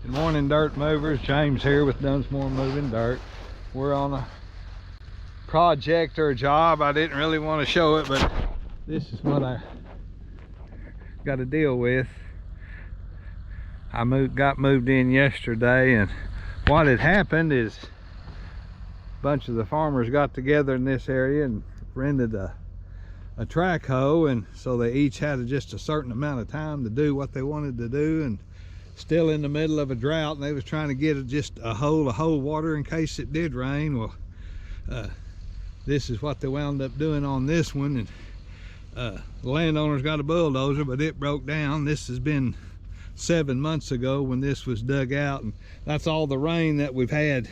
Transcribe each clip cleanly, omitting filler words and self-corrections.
Good morning, dirt movers. James here with Dunsmore Moving Dirt. We're on a project or a job. I didn't really want to show it, but this is what I got to deal with. I got moved in yesterday, and what had happened is a bunch of the farmers got together in this area and rented a track hoe, and so they each had just a certain amount of time to do what they wanted to do, and still in the middle of a drought, and they was trying to get just a hole to hold water in case it did rain. Well, this is what they wound up doing on this one, and the landowner's got a bulldozer, but it broke down. This has been 7 months ago when this was dug out, and that's all the rain that we've had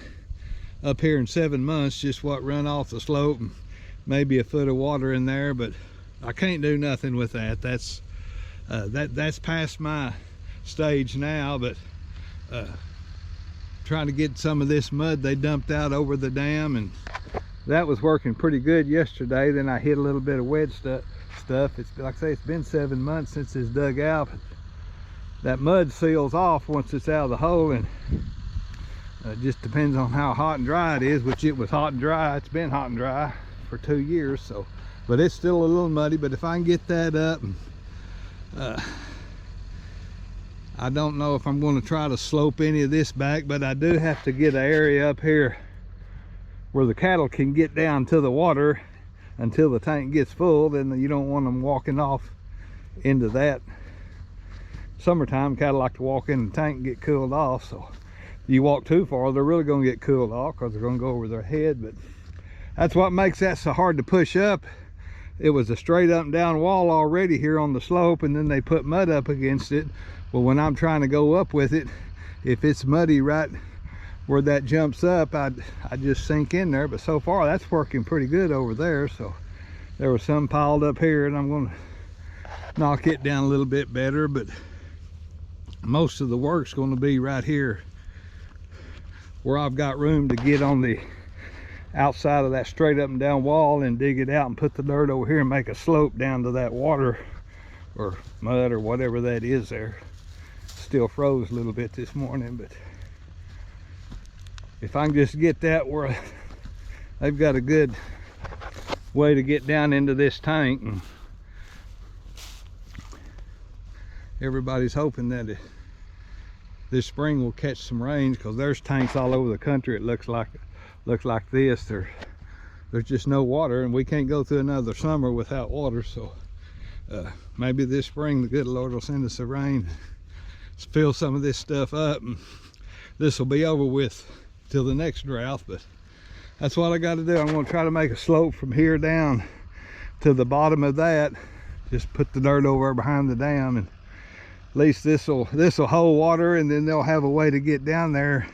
up here in 7 months, just what run off the slope, and maybe a foot of water in there, but I can't do nothing with that. That's past my stage now, but trying to get some of this mud they dumped out over the dam, and that was working pretty good yesterday. Then I hit a little bit of wet stuff. It's like I say, it's been 7 months since it's dug out. That mud seals off once it's out of the hole, and it just depends on how hot and dry it is, which it was hot and dry. It's been hot and dry for 2 years, so, but it's still a little muddy. But if I can get that up, and I don't know if I'm going to try to slope any of this back, but I do have to get an area up here where the cattle can get down to the water until the tank gets full. Then you don't want them walking off into that. Summertime, cattle like to walk in the tank and get cooled off, so if you walk too far, they're really going to get cooled off because they're going to go over their head. But that's what makes that so hard to push up. It was a straight up and down wall already here on the slope, and then they put mud up against it. Well, when I'm trying to go up with it, if it's muddy right where that jumps up, I just sink in there. But so far that's working pretty good over there. So there was some piled up here, and I'm going to knock it down a little bit better, but most of the work's going to be right here where I've got room to get on the outside of that straight up and down wall and dig it out and put the dirt over here and make a slope down to that water or mud or whatever that is there. Still froze a little bit this morning, but if I can just get that where they've got a good way to get down into this tank, and everybody's hoping that this spring will catch some rains, because there's tanks all over the country. It looks like this. There's just no water, and we can't go through another summer without water. So maybe this spring the good Lord will send us a rain, fill some of this stuff up, and this will be over with till the next drought. But that's what I got to do. I'm going to try to make a slope from here down to the bottom of that. Just put the dirt over behind the dam, and at least this will hold water, and then they'll have a way to get down there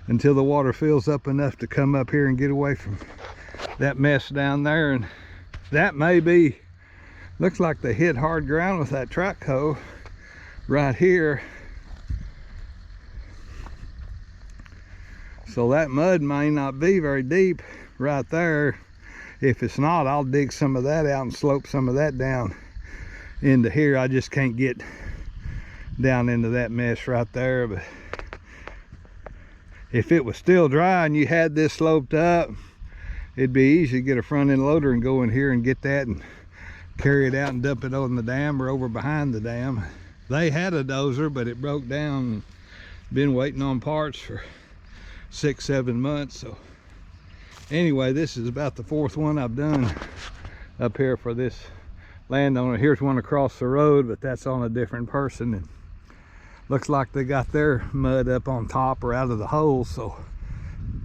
until the water fills up enough to come up here and get away from that mess down there. And that may be, looks like they hit hard ground with that track hoe right here. So that mud may not be very deep right there. If it's not, I'll dig some of that out and slope some of that down into here. I just can't get down into that mess right there. But if it was still dry and you had this sloped up, it'd be easy to get a front end loader and go in here and get that and carry it out and dump it on the dam or over behind the dam. They had a dozer, but it broke down. Been waiting on parts for 6-7 months. So anyway, this is about the 4th one I've done up here for this landowner. Here's one across the road, but that's on a different person, and looks like they got their mud up on top or out of the hole, so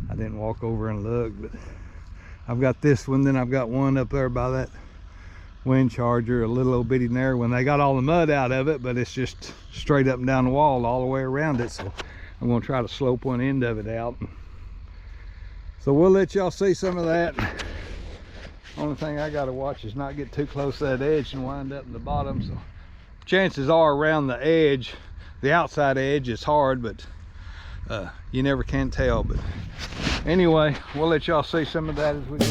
I didn't walk over and look. But I've got this one, then I've got one up there by that wind charger, a little old bitty there, when they got all the mud out of it, but it's just straight up and down the wall all the way around it. So I'm going to try to slope one end of it out. So we'll let y'all see some of that. Only thing I got to watch is not get too close to that edge and wind up in the bottom. So chances are around the edge, the outside edge is hard, but you never can tell. But anyway, we'll let y'all see some of that as we go.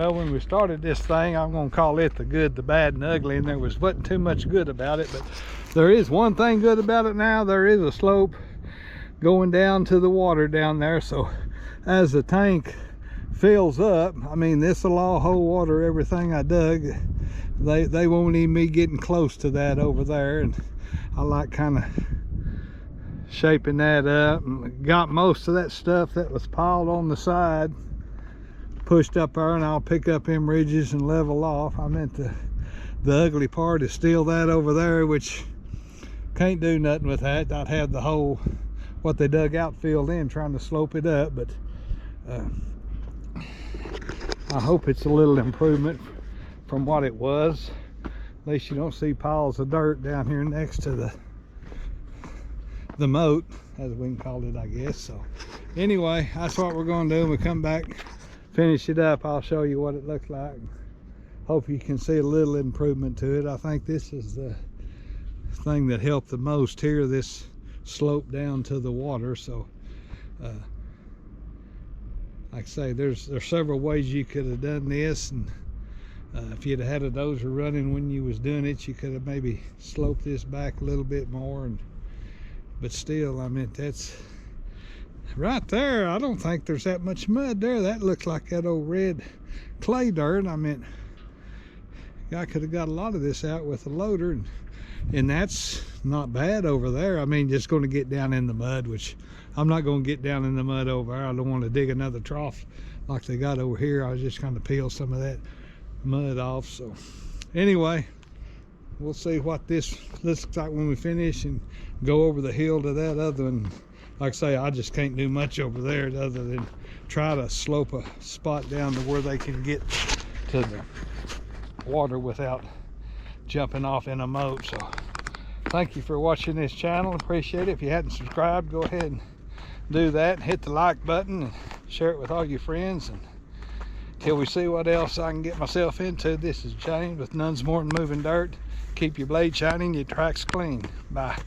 Well, when we started this thing, I'm gonna call it the good, the bad, and ugly, and there wasn't too much good about it, but there is one thing good about it now. There is a slope going down to the water down there, so as the tank fills up, I mean, this will all hold water, everything I dug. They won't even be getting close to that over there, and I like kind of shaping that up, and got most of that stuff that was piled on the side pushed up there, and I'll pick up them ridges and level off. I meant the ugly part is still that over there, which can't do nothing with that. I'd have the whole what they dug out filled in trying to slope it up, but I hope it's a little improvement from what it was. At least you don't see piles of dirt down here next to the moat, as we can call it, I guess. So anyway, that's what we're going to do. When we come back, finish it up, I'll show you what it looks like. Hope you can see a little improvement to it. I think this is the thing that helped the most here, this slope down to the water. So like I say, there's several ways you could have done this, and if you'd have had a dozer running when you was doing it, you could have maybe sloped this back a little bit more. But still, I mean, that's right there. I don't think there's that much mud there. That looks like that old red clay dirt. I mean, I could have got a lot of this out with a loader, and that's not bad over there. I mean, just going to get down in the mud, which I'm not going to get down in the mud over there. I don't want to dig another trough like they got over here. I was just going to peel some of that mud off. So anyway, we'll see what this looks like when we finish and go over the hill to that other one. Like I say, I just can't do much over there other than try to slope a spot down to where they can get to the water without jumping off in a moat. So thank you for watching this channel. Appreciate it. If you hadn't subscribed, go ahead and do that, and hit the like button and share it with all your friends. And till we see what else I can get myself into, this is James with None's More Than Moving Dirt. Keep your blade shining, your tracks clean. Bye.